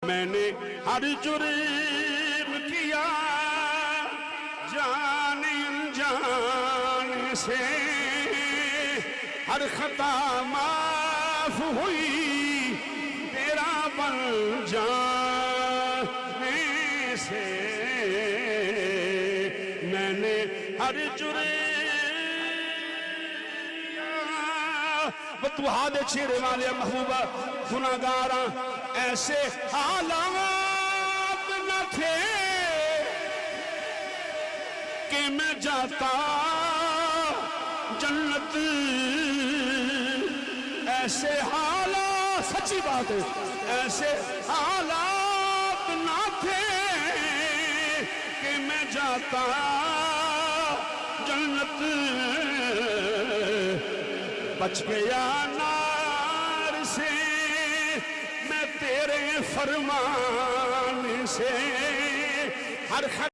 میں نے ہر جرم کیا جان انجان سے، ہر خطا معاف ہوئی تیرا بن جانے سے، میں نے ہر جرم بتوہاد چھیڑے والے محبوبہ گناہگاراں ایسے حالات نہ تھے کہ میں جاتا جنت، ایسے حالات سچی بات ہے، ایسے حالات نہ تھے کہ میں جاتا جنت، بچ گیا نار سے میں تیرے فرمان سے، ہر